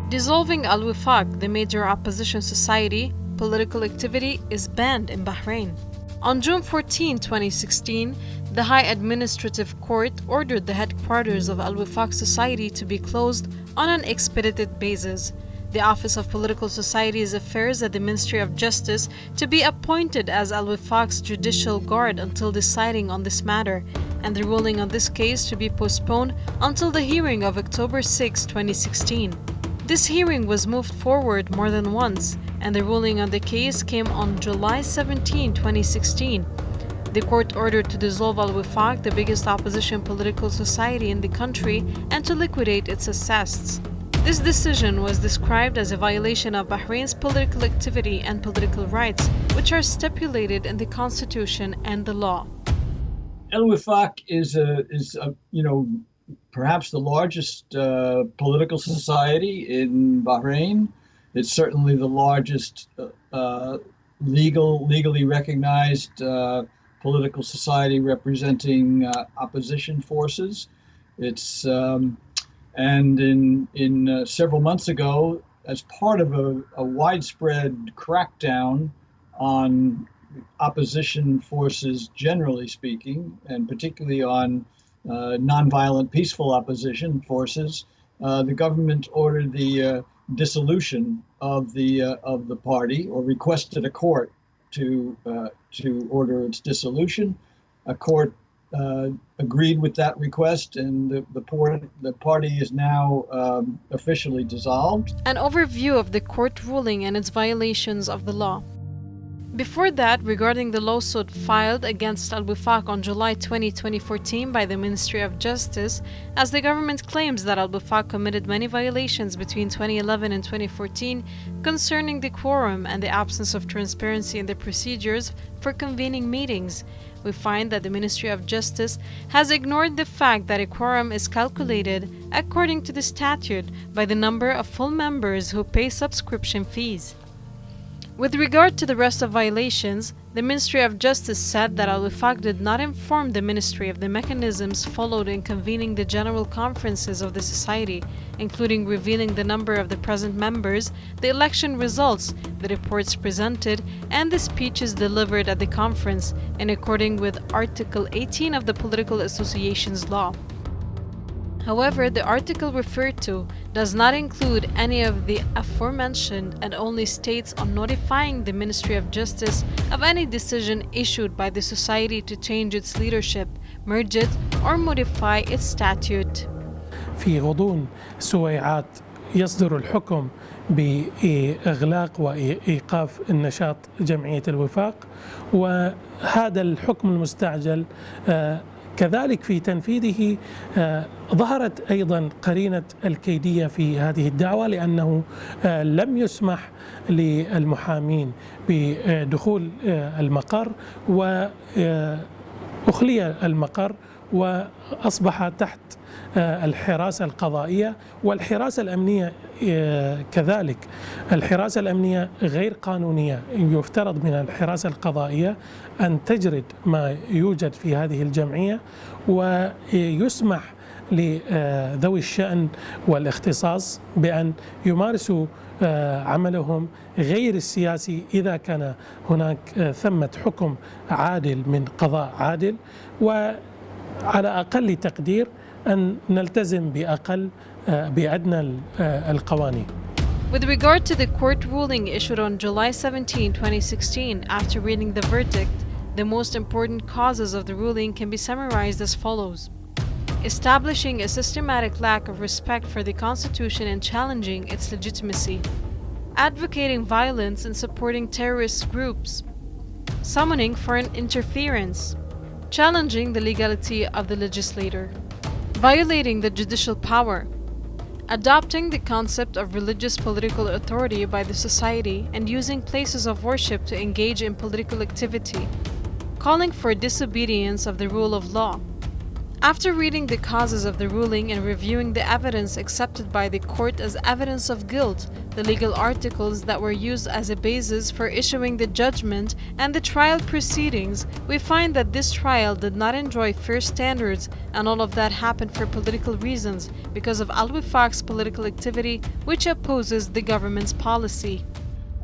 Dissolving Al-Wafaq, the major opposition society, political activity is banned in Bahrain. On June 14, 2016, the High Administrative Court ordered the headquarters of Al-Wafaq Society to be closed on an expedited basis. The Office of Political Societies Affairs at the Ministry of Justice to be appointed as Al-Wafaq's judicial guard until deciding on this matter, and the ruling on this case to be postponed until the hearing of October 6, 2016. This hearing was moved forward more than once, and the ruling on the case came on July 17, 2016. The court ordered to dissolve Al-Wafaq, the biggest opposition political society in the country, and to liquidate its assets. This decision was described as a violation of Bahrain's political activity and political rights, which are stipulated in the constitution and the law. Al-Wafaq is perhaps the largest political society in Bahrain. It's certainly the largest legally recognized political society representing opposition forces. It's and in several months ago, as part of a widespread crackdown on opposition forces, generally speaking, and particularly on nonviolent, peaceful opposition forces, the government ordered the dissolution of the party, or requested a court to order its dissolution. A court agreed with that request, and the party is now officially dissolved. An overview of the court ruling and its violations of the law. Before that, regarding the lawsuit filed against Al-Wafaq on July 20, 2014 by the Ministry of Justice, as the government claims that Al-Wafaq committed many violations between 2011 and 2014 concerning the quorum and the absence of transparency in the procedures for convening meetings, we find that the Ministry of Justice has ignored the fact that a quorum is calculated according to the statute by the number of full members who pay subscription fees. With regard to the rest of violations, the Ministry of Justice said that Al-Wafaq did not inform the Ministry of the mechanisms followed in convening the general conferences of the society, including revealing the number of the present members, the election results, the reports presented, and the speeches delivered at the conference, in accordance with Article 18 of the Political Associations Law. However, the article referred to does not include any of the aforementioned and only states on notifying the Ministry of Justice of any decision issued by the society to change its leadership, merge it, or modify its statute. في غضون سويعات يصدر الحكم بإغلاق وإيقاف النشاط جمعية الوفاق، وهذا الحكم المستعجل كذلك في تنفيذه ظهرت أيضا قرينة الكيدية في هذه الدعوة، لأنه لم يسمح للمحامين بدخول المقر، وأخلي المقر وأصبح تحت الحراسة القضائية والحراسة الأمنية كذلك. الحراسة الأمنية غير قانونية. يفترض من الحراسة القضائية أن تجرد ما يوجد في هذه الجمعية، ويسمح لذوي الشأن والاختصاص بأن يمارسوا عملهم غير السياسي إذا كان هناك ثمة حكم عادل من قضاء عادل، وعلى أقل تقدير أن نلتزم بأدنى القوانين. With regard to the court ruling issued on July 17, 2016, after reading the verdict, the most important causes of the ruling can be summarized as follows. Establishing a systematic lack of respect for the Constitution and challenging its legitimacy. Advocating violence and supporting terrorist groups. Summoning foreign interference. Challenging the legality of the legislator. Violating the judicial power. Adopting the concept of religious political authority by the society and using places of worship to engage in political activity. Calling for disobedience of the rule of law. After reading the causes of the ruling and reviewing the evidence accepted by the court as evidence of guilt, the legal articles that were used as a basis for issuing the judgment, and the trial proceedings, we find that this trial did not enjoy fair standards, and all of that happened for political reasons because of Al-Wafaq's political activity, which opposes the government's policy.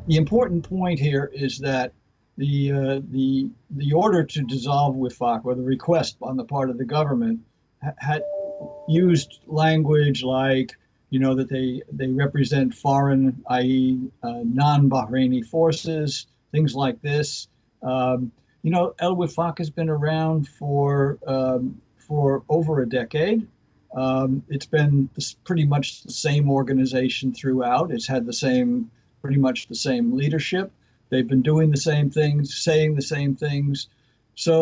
The important point here is that the order to dissolve Wafaq, or the request on the part of the government, had used language like, that they represent foreign, i.e. non-Bahraini forces, things like this. Al-Wafaq has been around for over a decade. It's been pretty much the same organization throughout. It's had pretty much the same leadership. They've been doing the same things, saying the same things. So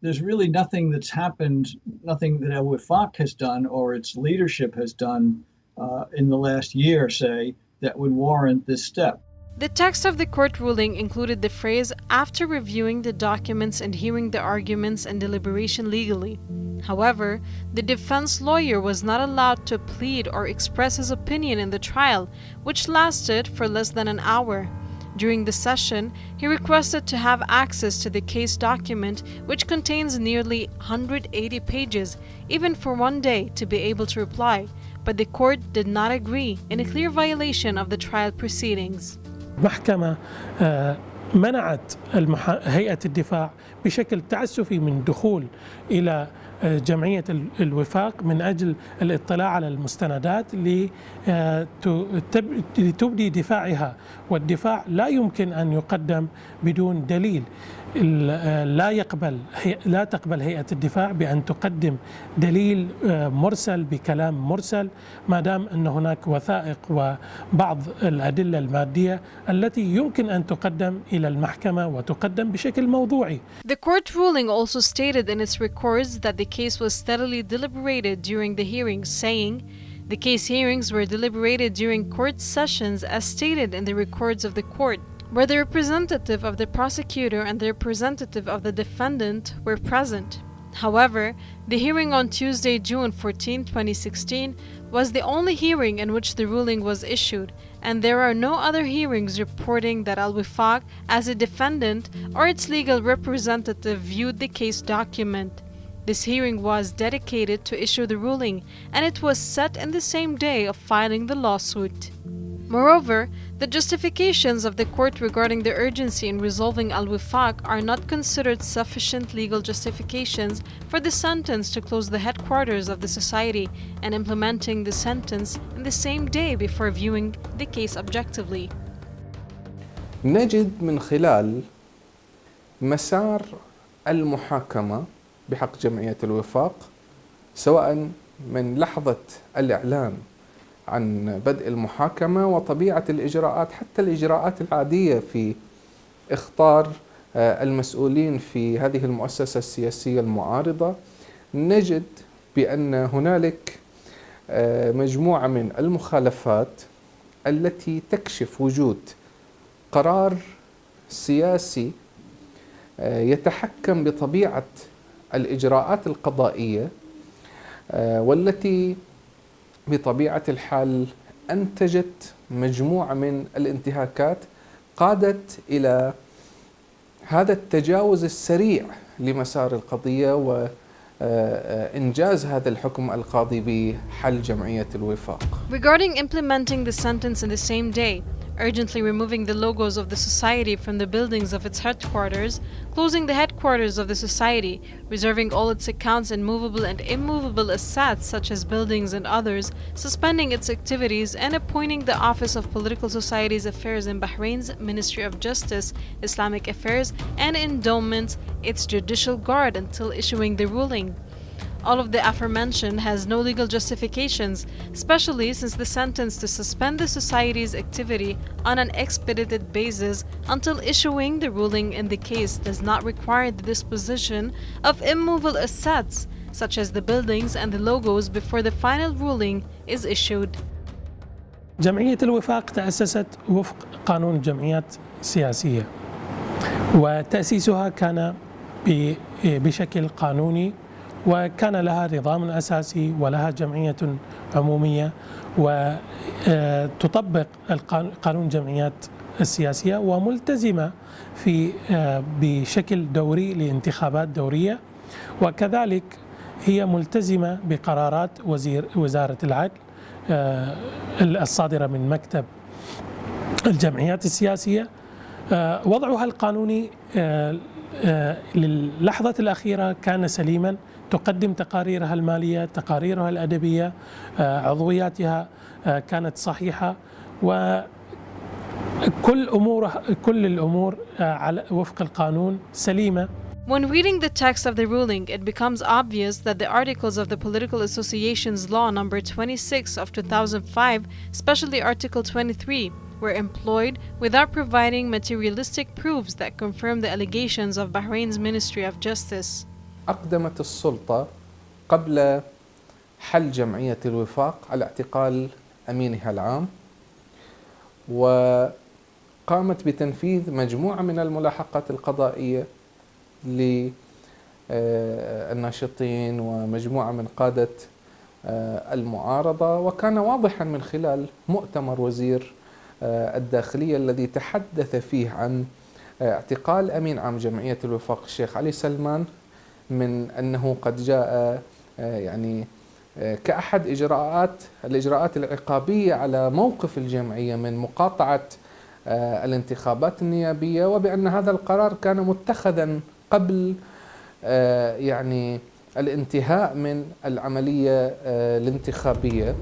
there's really nothing that's happened, nothing that Al-Wafaq has done or its leadership has done in the last year, say, that would warrant this step. The text of the court ruling included the phrase, "after reviewing the documents and hearing the arguments and deliberation legally." However, the defense lawyer was not allowed to plead or express his opinion in the trial, which lasted for less than an hour. During the session, he requested to have access to the case document, which contains nearly 180 pages, even for one day, to be able to reply, but the court did not agree, in a clear violation of the trial proceedings. المحكمة منعت هيئة الدفاع بشكل تعسفي من دخول إلى جمعية الوفاق من أجل الاطلاع على المستندات لتبدي دفاعها، والدفاع لا يمكن أن يقدم بدون دليل. لا تقبل هيئة الدفاع بأن تقدم دليل مرسل بكلام مرسل ما دام أن هناك وثائق وبعض الأدلة المادية التي يمكن أن تقدم إلى المحكمة وتقدم بشكل موضوعي. The court ruling also stated in its records that the case was steadily deliberated during the hearings, saying, "The case hearings were deliberated during court sessions as stated in the records of the court, where the representative of the prosecutor and the representative of the defendant were present." However, the hearing on Tuesday, June 14, 2016, was the only hearing in which the ruling was issued, and there are no other hearings reporting that Al-Wafaq, as a defendant or its legal representative, viewed the case document. This hearing was dedicated to issue the ruling, and it was set in the same day of filing the lawsuit. Moreover, the justifications of the court regarding the urgency in resolving Al-Wafaq are not considered sufficient legal justifications for the sentence to close the headquarters of the society and implementing the sentence in the same day before viewing the case objectively. نجد من خلال مسار المحاكمة بحق جمعية الوفاق، سواء من لحظة الإعلان عن بدء المحاكمة وطبيعة الإجراءات، حتى الإجراءات العادية في اختار المسؤولين في هذه المؤسسة السياسية المعارضة، نجد بأن هنالك مجموعة من المخالفات التي تكشف وجود قرار سياسي يتحكم بطبيعة الإجراءات القضائية، والتي بطبيعة الحال أنتجت مجموعة من الانتهاكات قادت إلى هذا التجاوز السريع لمسار القضية وإنجاز هذا الحكم القاضي بحل جمعية الوفاق. Regarding implementing the sentence in the same day, urgently removing the logos of the society from the buildings of its headquarters, closing the headquarters of the society, reserving all its accounts and movable and immovable assets such as buildings and others, suspending its activities, and appointing the Office of Political Societies Affairs in Bahrain's Ministry of Justice, Islamic Affairs, and Endowments, its judicial guard until issuing the ruling. All of the aforementioned has no legal justifications, especially since the sentence to suspend the society's activity on an expedited basis until issuing the ruling in the case does not require the disposition of immovable assets, such as the buildings and the logos, before the final ruling is issued. جمعية الوفاق تأسست وفق قانون الجمعيات السياسية، وتأسيسها كان بشكل قانوني وكان لها نظام أساسي ولها جمعية عمومية وتطبق قانون الجمعيات السياسية وملتزمة بشكل دوري لانتخابات دورية، وكذلك هي ملتزمة بقرارات وزارة العدل الصادرة من مكتب الجمعيات السياسية. وضعها القانوني للحظة الأخيرة كان سليما، تقدم تقاريرها المالية، تقاريرها الأدبية، عضوياتها كانت صحيحة، وكل الأمور على وفق القانون سليمة. When reading the text of the ruling, it becomes obvious that the articles of the Political Associations Law number 26 of 2005, especially Article 23, were employed without providing materialistic proofs that confirm the allegations of Bahrain's Ministry of Justice. أقدمت السلطة قبل حل جمعية الوفاق على اعتقال أمينها العام، وقامت بتنفيذ مجموعة من الملاحقات القضائية للناشطين ومجموعة من قادة المعارضة. وكان واضحا من خلال مؤتمر وزير الداخلية الذي تحدث فيه عن اعتقال أمين عام جمعية الوفاق الشيخ علي سلمان من أنه قد جاء يعني كأحد الإجراءات العقابية على موقف الجمعية من مقاطعة الانتخابات النيابية، وبأن هذا القرار كان متخذا قبل يعني الانتهاء من العملية الانتخابية.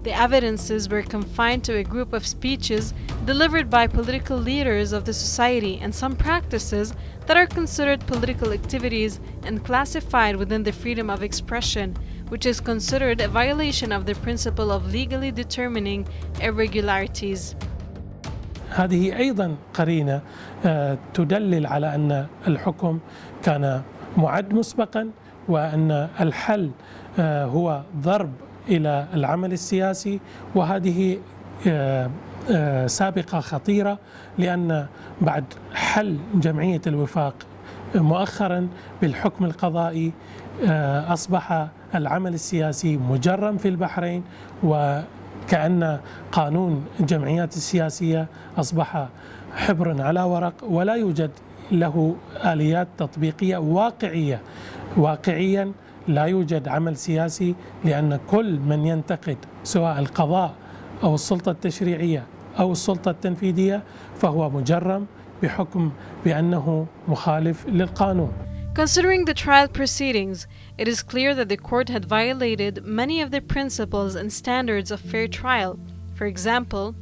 The evidences were confined to a group of speeches delivered by political leaders of the society and some practices that are considered political activities and classified within the freedom of expression, which is considered a violation of the principle of legally determining irregularities. هذه أيضا قرينة تدلل على أن الحكم كان معد مسبقا، وأن الحل هو ضرب إلى العمل السياسي، وهذه سابقة خطيرة، لأن بعد حل جمعية الوفاق مؤخرا بالحكم القضائي أصبح العمل السياسي مجرم في البحرين، وكأن قانون الجمعيات السياسية أصبح حبر على ورق ولا يوجد له آليات تطبيقية واقعيا لا يوجد عمل سياسي، لأن كل من ينتقد سواء القضاء أو السلطة التشريعية أو السلطة التنفيذية فهو مجرم بحكم بأنه مخالف للقانون. Considering the trial proceedings, it is clear that the court had violated many of the principles and standards of fair trial. For example,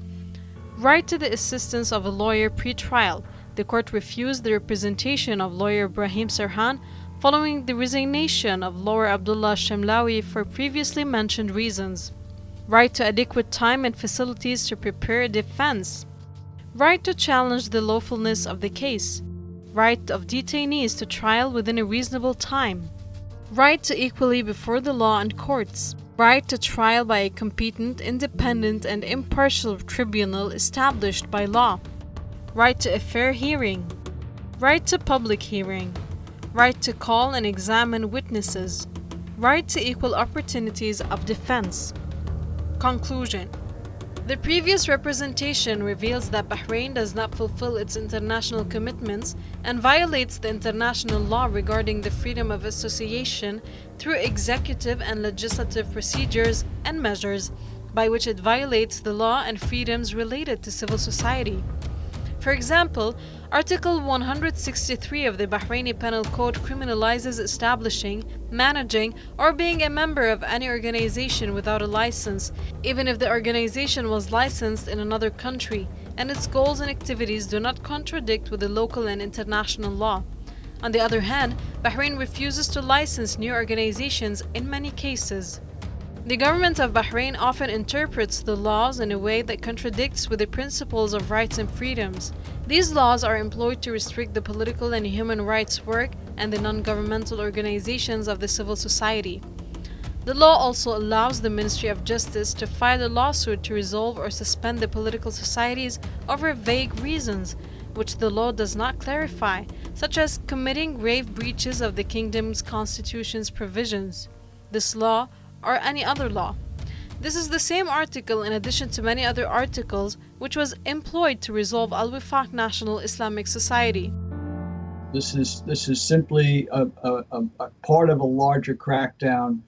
right to the assistance of a lawyer pre-trial. The court refused the representation of lawyer Ibrahim Serhan following the resignation of lawyer Abdullah Shamlawi for previously mentioned reasons. Right to adequate time and facilities to prepare a defense. Right to challenge the lawfulness of the case. Right of detainees to trial within a reasonable time. Right to equally before the law and courts. Right to trial by a competent, independent, and impartial tribunal established by law. Right to a fair hearing. Right to public hearing. Right to call and examine witnesses. Right to equal opportunities of defense. Conclusion. The previous representation reveals that Bahrain does not fulfill its international commitments and violates the international law regarding the freedom of association through executive and legislative procedures and measures by which it violates the law and freedoms related to civil society. For example, Article 163 of the Bahraini Penal Code criminalizes establishing, managing, or being a member of any organization without a license, even if the organization was licensed in another country, and its goals and activities do not contradict with the local and international law. On the other hand, Bahrain refuses to license new organizations in many cases. The government of Bahrain often interprets the laws in a way that contradicts with the principles of rights and freedoms. These laws are employed to restrict the political and human rights work and the non-governmental organizations of the civil society. The law also allows the Ministry of Justice to file a lawsuit to resolve or suspend the political societies over vague reasons, which the law does not clarify, such as committing grave breaches of the kingdom's constitution's provisions, this law, or any other law. This is the same article in addition to many other articles which was employed to resolve Al-Wifaq National Islamic Society. This is simply a part of a larger crackdown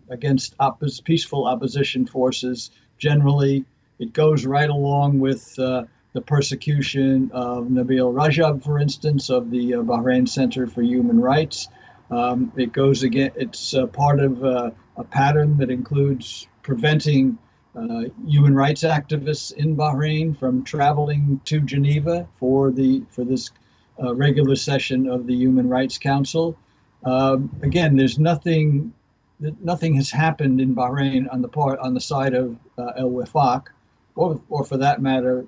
against peaceful opposition forces. Generally, it goes right along with the persecution of Nabil Rajab, for instance, of the Bahrain Center for Human Rights. It's part of a pattern that includes preventing human rights activists in Bahrain from traveling to Geneva for this regular session of the Human Rights Council. Again, there's nothing has happened in Bahrain on the side of Al-Wifaq, or for that matter,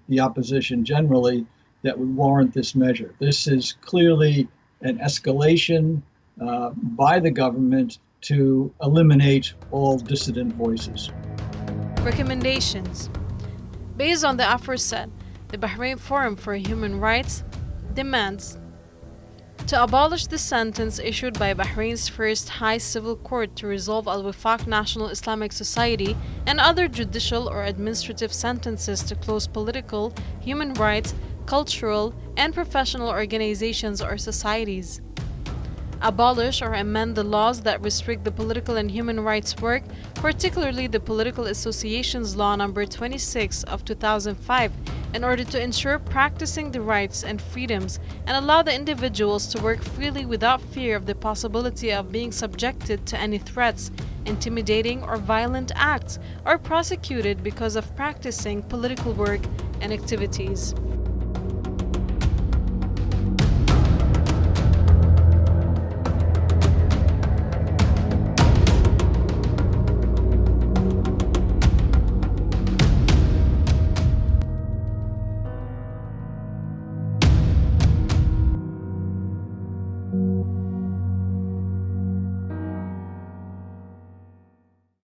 the opposition generally, that would warrant this measure. This is clearly an escalation by the government to eliminate all dissident voices. Recommendations. Based on the aforesaid, the Bahrain Forum for Human Rights demands to abolish the sentence issued by Bahrain's first high civil court to resolve Al-Wifaq National Islamic Society and other judicial or administrative sentences to close political, human rights, cultural, and professional organizations or societies. Abolish or amend the laws that restrict the political and human rights work, particularly the Political Associations Law No. 26 of 2005, in order to ensure practicing the rights and freedoms and allow the individuals to work freely without fear of the possibility of being subjected to any threats, intimidating or violent acts, or prosecuted because of practicing political work and activities.